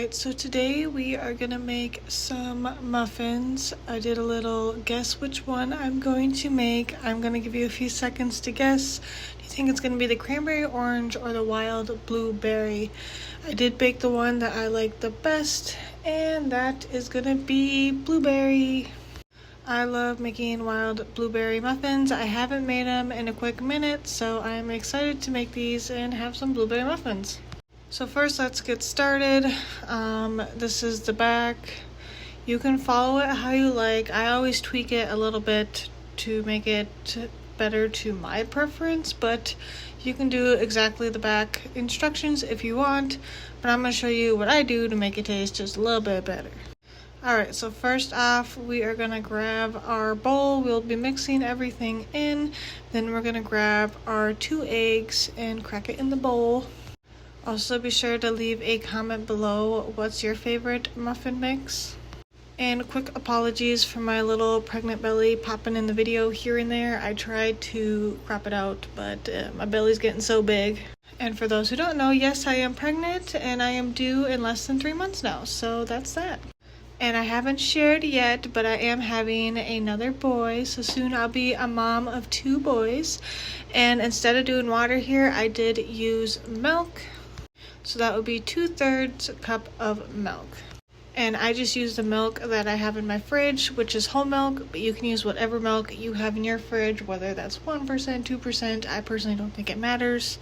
Alright, so today we are gonna make some muffins. I did a little guess which one I'm going to make. I'm gonna give you a few seconds to guess. Do you think it's gonna be the cranberry orange or the wild blueberry? I did bake the one that I like the best, and that is gonna be blueberry. I love making wild blueberry muffins. I haven't made them in a quick minute, so I'm excited to make these and have some blueberry muffins. So first, let's get started. This is the back. You can follow it how you like. I always tweak it a little bit to make it better to my preference, but you can do exactly the back instructions if you want, but I'm going to show you what I do to make it taste just a little bit better. Alright, so first off, we are going to grab our bowl. We'll be mixing everything in. Then we're going to grab our 2 eggs and crack it in the bowl. Also, be sure to leave a comment below what's your favorite muffin mix. And quick apologies for my little pregnant belly popping in the video here and there. I tried to crop it out, but my belly's getting so big. And for those who don't know, yes, I am pregnant and I am due in less than 3 months now, so that's that. And I haven't shared yet, but I am having another boy, so soon I'll be a mom of 2 boys. And instead of doing water here, I did use milk. So that would be 2/3 cup of milk. And I just use the milk that I have in my fridge, which is whole milk, but you can use whatever milk you have in your fridge, whether that's 1%, 2%. I personally don't think it matters.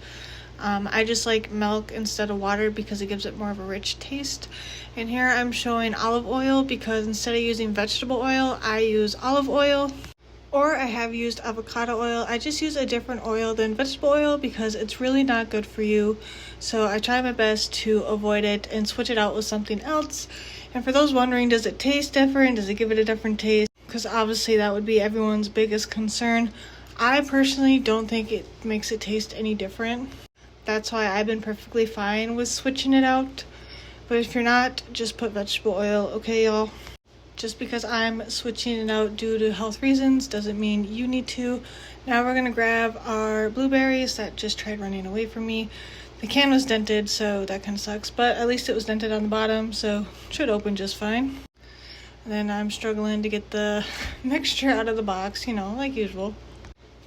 I just like milk instead of water because it gives it more of a rich taste. And here I'm showing olive oil because instead of using vegetable oil, I use olive oil. Or I have used avocado oil. I just use a different oil than vegetable oil because it's really not good for you. So I try my best to avoid it and switch it out with something else. And for those wondering, does it taste different? Does it give it a different taste? Because obviously that would be everyone's biggest concern. I personally don't think it makes it taste any different. That's why I've been perfectly fine with switching it out. But if you're not, just put vegetable oil, okay, y'all? Just because I'm switching it out due to health reasons doesn't mean you need to. Now we're gonna grab our blueberries that just tried running away from me. The can was dented, so that kind of sucks, but at least it was dented on the bottom, so it should open just fine. And then I'm struggling to get the mixture out of the box, you know, like usual.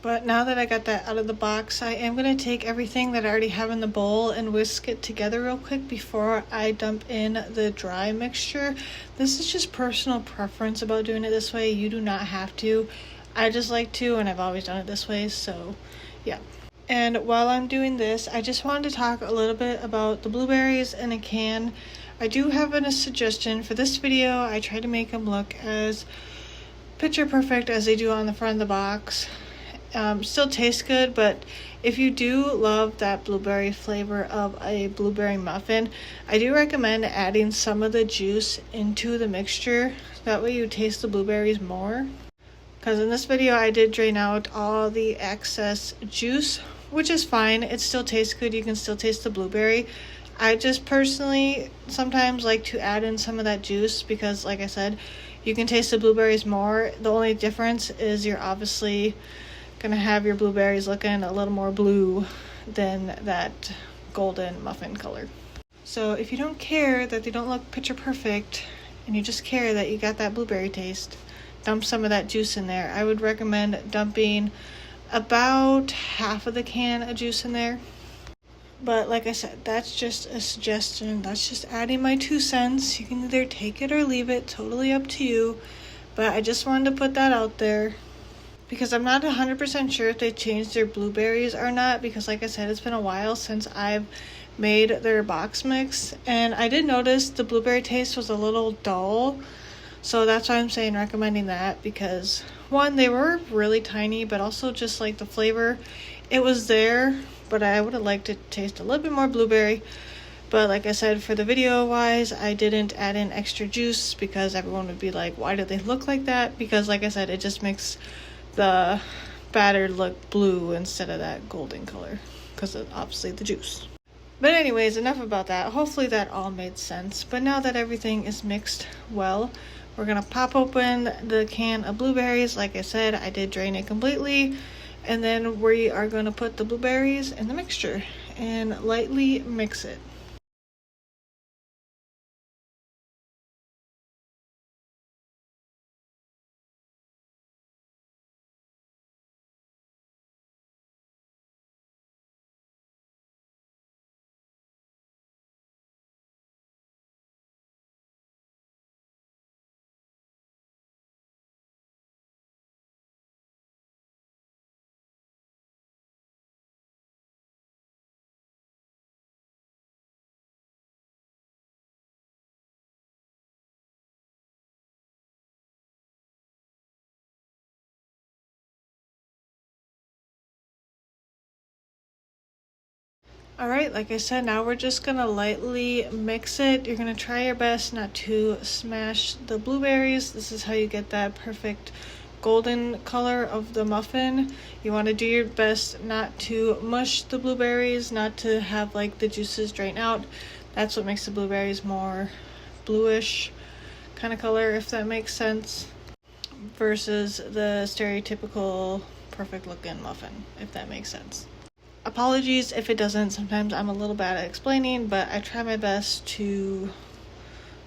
But now that I got that out of the box, I am going to take everything that I already have in the bowl and whisk it together real quick before I dump in the dry mixture. This is just personal preference about doing it this way. You do not have to. I just like to, and I've always done it this way, so yeah. And while I'm doing this, I just wanted to talk a little bit about the blueberries in a can. I do have a suggestion for this video. I try to make them look as picture perfect as they do on the front of the box. Still tastes good, but if you do love that blueberry flavor of a blueberry muffin, I do recommend adding some of the juice into the mixture. That way you taste the blueberries more. Because in this video I did drain out all the excess juice, which is fine. It still tastes good. You can still taste the blueberry. I just personally sometimes like to add in some of that juice because, like I said, you can taste the blueberries more. The only difference is you're obviously gonna have your blueberries looking a little more blue than that golden muffin color. So if you don't care that they don't look picture perfect and you just care that you got that blueberry taste, dump some of that juice in there. I would recommend dumping about half of the can of juice in there. But like I said, that's just a suggestion. That's just adding my 2 cents. You can either take it or leave it, totally up to you. But I just wanted to put that out there, because I'm not 100% sure if they changed their blueberries or not, because like I said, it's been a while since I've made their box mix, and I did notice the blueberry taste was a little dull, so that's why I'm saying recommending that, because one, they were really tiny, but also just like the flavor, it was there, but I would have liked it to taste a little bit more blueberry. But like I said, for the video wise, I didn't add in extra juice because everyone would be like, why do they look like that? Because like I said, it just makes the batter look blue instead of that golden color because of obviously the juice. But anyways, enough about that. Hopefully that all made sense. But now that everything is mixed well, we're gonna pop open the can of blueberries. Like I said, I did drain it completely, and then we are gonna put the blueberries in the mixture and lightly mix it. Alright, like I said, now we're just gonna lightly mix it. You're gonna try your best not to smash the blueberries. This is how you get that perfect golden color of the muffin. You want to do your best not to mush the blueberries, not to have like the juices drain out. That's what makes the blueberries more bluish kind of color, if that makes sense, versus the stereotypical perfect looking muffin, if that makes sense. Apologies if it doesn't. Sometimes I'm a little bad at explaining, but I try my best to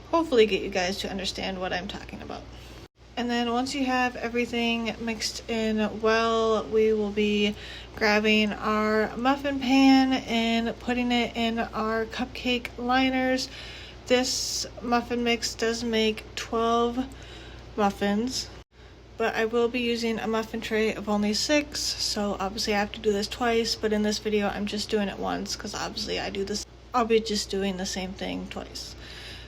hopefully get you guys to understand what I'm talking about. And then once you have everything mixed in well, we will be grabbing our muffin pan and putting it in our cupcake liners. This muffin mix does make 12 muffins, but I will be using a muffin tray of only 6, so obviously I have to do this twice, but in this video I'm just doing it once because obviously I'll be just doing the same thing twice.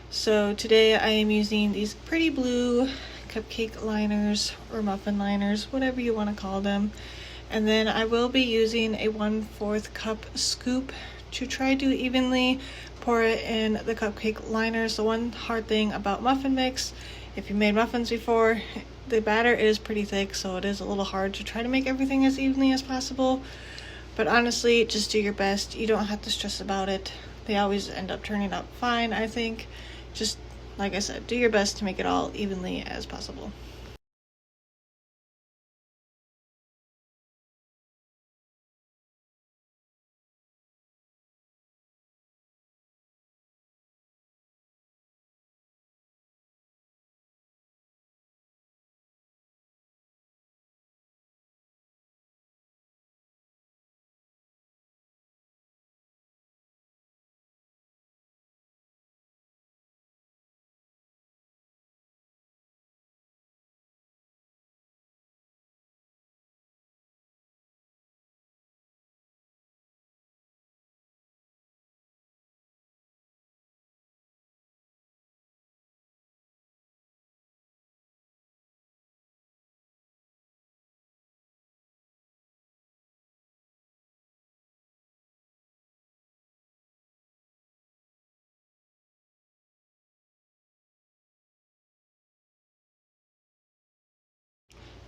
So today I am using these pretty blue cupcake liners or muffin liners, whatever you want to call them. And then I will be using a 1/4 cup scoop to try to evenly pour it in the cupcake liners. The one hard thing about muffin mix, if you made muffins before, the batter is pretty thick, so it is a little hard to try to make everything as evenly as possible. But honestly, just do your best. You don't have to stress about it. They always end up turning out fine, I think. Just, like I said, do your best to make it all evenly as possible.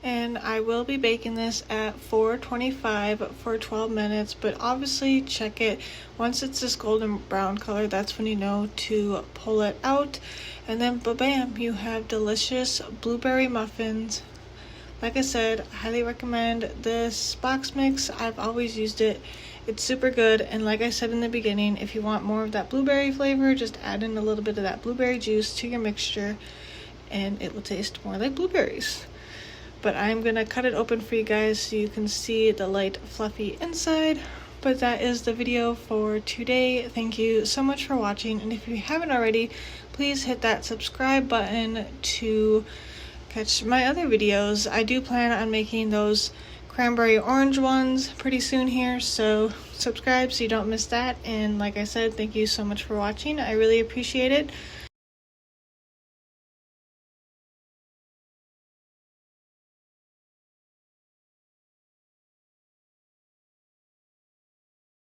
And I will be baking this at 425 for 12 minutes, but obviously check it. Once it's this golden brown color, that's when you know to pull it out. And then ba-bam, you have delicious blueberry muffins. Like I said, I highly recommend this box mix. I've always used it. It's super good, and like I said in the beginning, if you want more of that blueberry flavor, just add in a little bit of that blueberry juice to your mixture and it will taste more like blueberries. But I'm gonna cut it open for you guys so you can see the light fluffy inside. But that is the video for today. Thank you so much for watching, and if you haven't already, please hit that subscribe button to catch my other videos. I do plan on making those cranberry orange ones pretty soon here, so subscribe so you don't miss that. And like I said, thank you so much for watching. I really appreciate it.